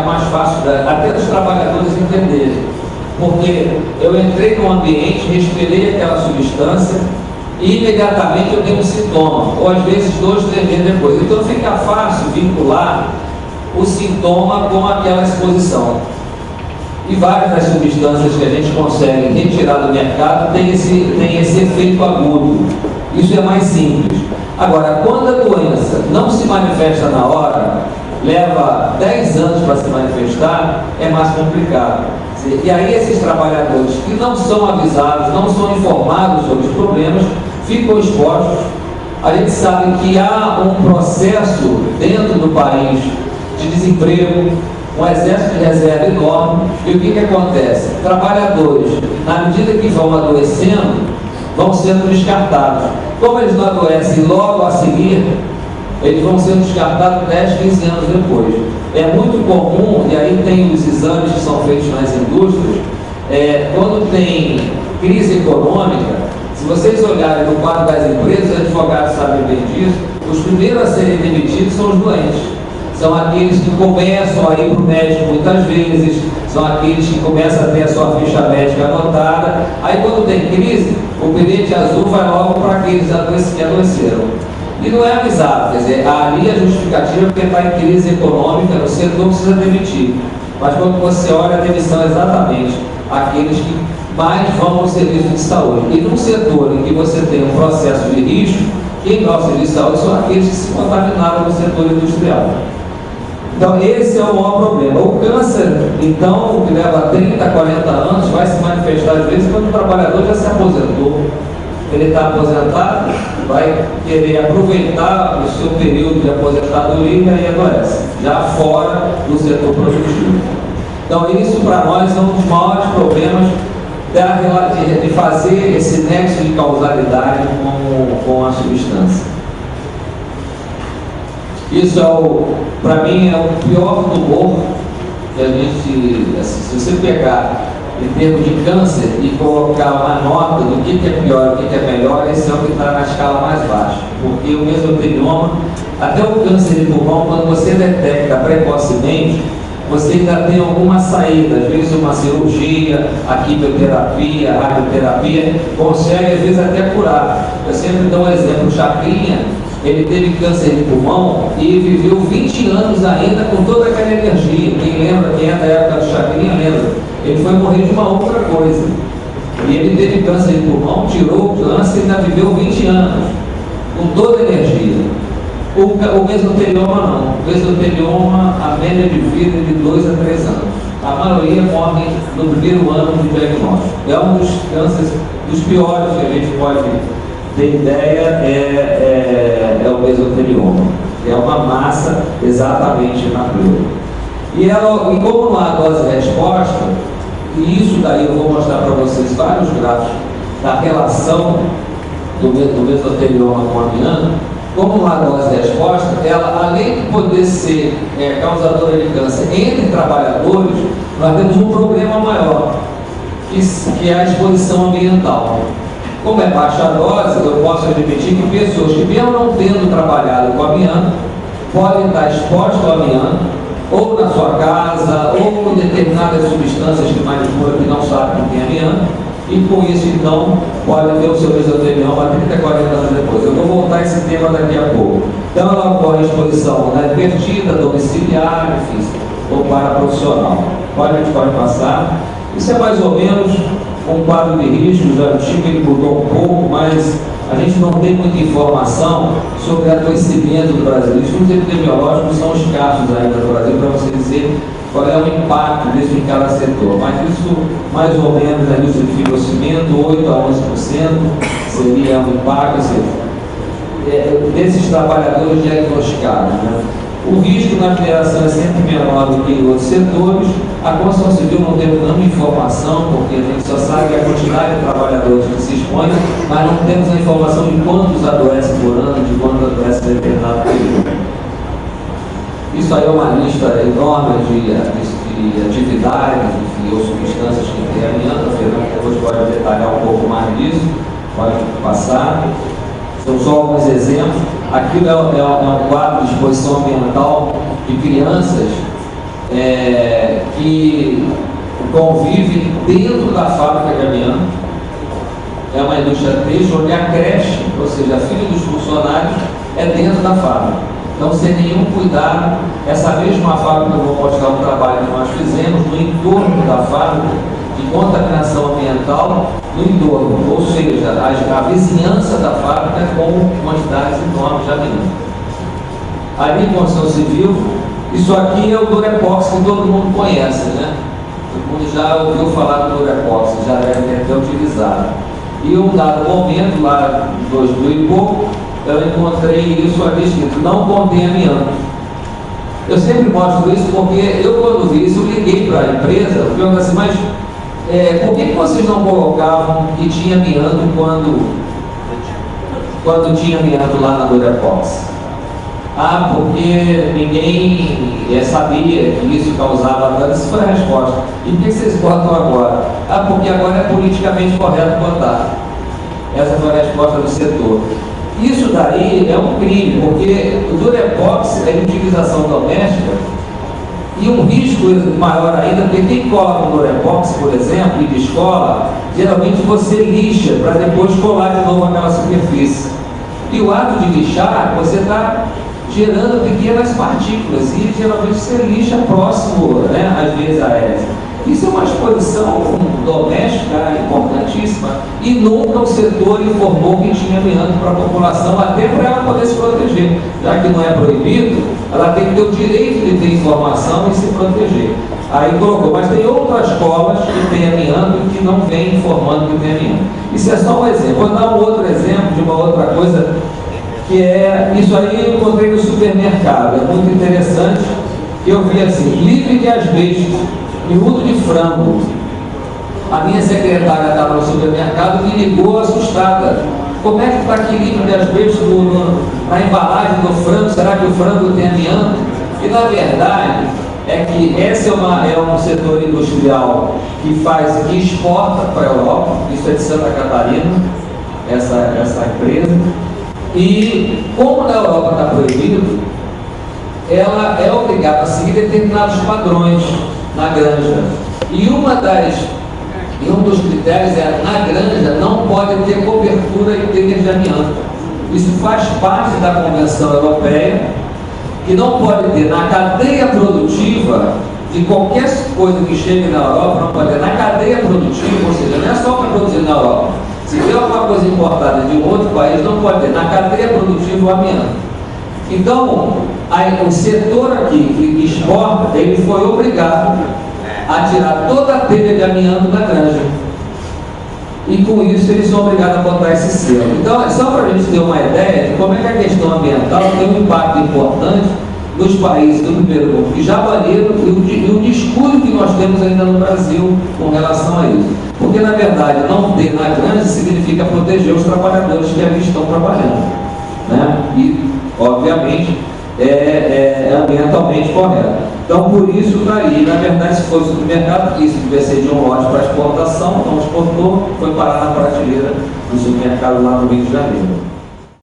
mais fácil até dos trabalhadores entenderem. Porque eu entrei num ambiente, respirei aquela substância e imediatamente eu tenho um sintoma, ou às vezes 2, 3 dias depois. Então fica fácil vincular o sintoma com aquela exposição. E várias das substâncias que a gente consegue retirar do mercado tem esse efeito agudo. Isso é mais simples. Agora, quando a doença não se manifesta na hora, leva 10 anos para se manifestar, é mais complicado. E aí esses trabalhadores que não são avisados, não são informados sobre os problemas, ficam expostos. A gente sabe que há um processo dentro do país de desemprego, um exército de reserva enorme, e o que acontece? Trabalhadores, na medida que vão adoecendo, vão sendo descartados. Como eles não adoecem logo a seguir, eles vão sendo descartados 10, 15 anos depois. É muito comum, e aí tem os exames que são feitos nas indústrias, quando tem crise econômica, se vocês olharem no quadro das empresas, os advogados sabem bem disso, os primeiros a serem demitidos são os doentes. São aqueles que começam a ir para o médico muitas vezes, são aqueles que começam a ter a sua ficha médica anotada. Aí quando tem crise, o bilhete azul vai logo para aqueles que adoeceram. E não é avisado, quer dizer, ali a justificativa é porque está em crise econômica, o setor precisa demitir. Mas quando você olha, a demissão é exatamente aqueles que mais vão ao serviço de saúde. E num setor em que você tem um processo de risco, quem vai ao serviço de saúde são aqueles que se contaminaram no setor industrial. Então esse é o maior problema. O câncer, então, que leva 30, 40 anos, vai se manifestar às vezes quando o trabalhador já se aposentou. Ele está aposentado, vai querer aproveitar o seu período de aposentadoria e adoece, já fora do setor produtivo. Então isso para nós é um dos maiores problemas de fazer esse nexo de causalidade com a substância. Isso para mim é o pior tumor que a gente, se você pegar em termos de câncer e colocar uma nota do que é pior e o que é melhor, esse é o que está na escala mais baixa. Porque o mesotelioma, até o câncer de pulmão, quando você detecta precocemente, você ainda tem alguma saída, às vezes uma cirurgia, a quimioterapia, a radioterapia, consegue às vezes até curar. Eu sempre dou um exemplo, o Chacrinha, ele teve câncer de pulmão e viveu 20 anos ainda com toda aquela energia. Quem lembra, quem é da época do Chacrinha, lembra? Ele foi morrer de uma outra coisa. E ele teve câncer de pulmão, tirou o câncer e ainda viveu 20 anos, com toda a energia. O mesotelioma não. O mesotelioma, a média de vida é de 2 a 3 anos. A maioria morre no primeiro ano de diagnóstico. É um dos cânceres, dos piores que a gente pode ter ideia, é o mesotelioma. É uma massa exatamente na pleura. E como não há dose-resposta, e isso daí eu vou mostrar para vocês vários gráficos da relação do mesotelioma com o amianto, como não há dose-resposta, ela, além de poder ser causadora de câncer entre trabalhadores, nós temos um problema maior, que é a exposição ambiental. Como é baixa a dose, eu posso admitir que pessoas que, mesmo não tendo trabalhado com amianto, podem estar expostas ao amianto, ou na sua casa, ou com determinadas substâncias que manipulam que não sabem que tem amianto, e com isso, então, pode ter o seu mesotelioma 30, 40 anos depois. Eu vou voltar a esse tema daqui a pouco. Então, ela ocorre em exposição inadvertida, domiciliar, enfim, ou paraprofissional. A gente pode passar. Isso é mais ou menos um quadro de riscos. O Chico ele mudou um pouco, mas a gente não tem muita informação sobre adoecimento do Brasil. Estudos epidemiológicos são escassos ainda no Brasil para você dizer qual é o impacto disso em cada setor. Mas isso, mais ou menos, a indústria de fibrocimento, 8 a 11% seria um impacto desses trabalhadores diagnosticados, né? O risco na mineração é sempre menor do que em outros setores. A construção civil não tem nenhuma informação, porque a gente só sabe a quantidade de trabalhadores que se expõem, mas não temos a informação de quantos adoecem por ano, de quantos adoecem em determinado período. Isso aí é uma lista enorme de atividades, ou substâncias que tem amianto. A Fernanda depois pode detalhar um pouco mais disso, pode passar. São só alguns exemplos. Aquilo é um quadro de exposição ambiental de crianças que convivem dentro da fábrica de amianto. É uma indústria têxtil onde a creche, ou seja, a filha dos funcionários, é dentro da fábrica. Então, sem nenhum cuidado, essa mesma fábrica, eu vou mostrar um trabalho que nós fizemos no entorno da fábrica, de contaminação ambiental no entorno, ou seja, a vizinhança da fábrica com quantidades enormes de amianto. Ali, construção civil, isso aqui é o Durepox que todo mundo conhece, né? Todo mundo já ouviu falar do Durepox, já deve ter até utilizado. E em um dado momento, lá em 2000 e pouco, eu encontrei isso ali escrito: não contém amianto. Eu sempre mostro isso porque eu, quando vi isso, eu liguei para a empresa, perguntei assim, mas por que vocês não colocavam que tinha amianto quando tinha amianto lá na Durepox? Ah, porque ninguém sabia que isso causava dano. Isso foi a resposta. E por que vocês botam agora? Ah, porque agora é politicamente correto botar. Essa foi a resposta do setor. Isso daí é um crime, porque o Durepox é de utilização doméstica e um risco maior ainda, porque quem coloca um Durepox, por exemplo, e de escola, geralmente você lixa para depois colar de novo aquela superfície. E o ato de lixar, você está gerando pequenas partículas e geralmente você lixa próximo, né, às vezes aéreas. Isso é uma exposição doméstica importantíssima e nunca o setor informou que tinha amianto para a população, até para ela poder se proteger. Já que não é proibido, ela tem que ter o direito de ter informação e se proteger. Aí colocou, mas tem outras escolas que têm amianto e que não vêm informando que tem amianto. Isso é só um exemplo. Vou dar um outro exemplo de uma outra coisa, que é, isso aí eu encontrei no supermercado, é muito interessante, que eu vi assim: livre de asbesto, miúdo de frango. A minha secretária estava no supermercado e me ligou assustada: como é que está aqui livre de asbesto na embalagem do frango? Será que o frango tem amianto? E na verdade é que esse é um setor industrial que exporta para a Europa. Isso é de Santa Catarina, essa empresa. E como na Europa está proibido, ela é obrigada a seguir determinados padrões na granja. E um dos critérios é: na granja não pode ter cobertura em telhas de amianto. Isso faz parte da Convenção Europeia, que não pode ter na cadeia produtiva de qualquer coisa que chegue na Europa, não pode ter na cadeia produtiva, ou seja, não é só para produzir na Europa. Se tem alguma coisa importada de um outro país, não pode ter na cadeia produtiva o amianto. Então, o setor aqui que exporta, ele foi obrigado a tirar toda a telha de amianto da granja. E com isso eles são obrigados a botar esse selo. Então, é só para a gente ter uma ideia de como é que a questão ambiental tem um impacto importante nos países do primeiro mundo, que já baniram, e o descuido que nós temos ainda no Brasil com relação a isso. Porque, na verdade, não ter na granja significa proteger os trabalhadores que ali estão trabalhando, né? E, obviamente, é ambientalmente correto. Então, por isso está aí. Na verdade, se fosse supermercado, isso devia ser de um lote para exportação, não exportou, foi parar na prateleira do supermercado lá no Rio de Janeiro.